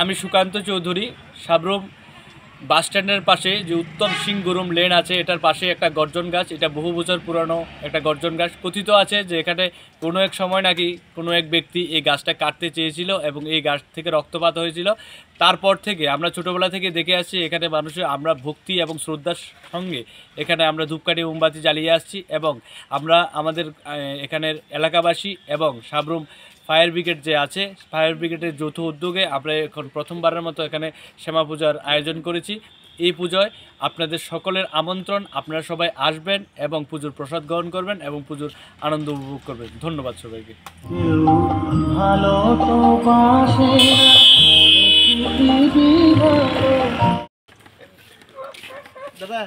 আমি সুকান্ত চৌধুরী সাবরুম বাস স্ট্যান্ডের পাশে যে উত্তম সিং গুরুম লেন আছে এটার পাশে একটা গর্জন গাছ, এটা বহু বছর পুরানো একটা গর্জন গাছ। কথিত আছে যে এখানে কোনো এক সময় নাকি কোনো এক ব্যক্তি এই গাছটা কাটতে চেয়েছিল এবং এই গাছ থেকে রক্তপাত হয়েছিল। তারপর থেকে আমরা ছোটোবেলা থেকে দেখে আসছি এখানে মানুষের আমরা ভক্তি এবং শ্রদ্ধার সঙ্গে এখানে আমরা ধূপকাঠি মোমবাতি জ্বালিয়ে আসছি এবং আমরা আমাদের এখানের এলাকাবাসী এবং সাবরুম ফায়ার ব্রিগেড যে আছে ফায়ার ব্রিগেডের যৌথ উদ্যোগে আমরা এখন প্রথমবারের মতো এখানে শ্যামা পূজার আয়োজন করেছি। এই পুজোয় আপনাদের সকলের আমন্ত্রণ, আপনারা সবাই আসবেন এবং পুজোর প্রসাদ গ্রহণ করবেন এবং পুজোর আনন্দ উপভোগ করবেন। ধন্যবাদ সবাইকে। দাদা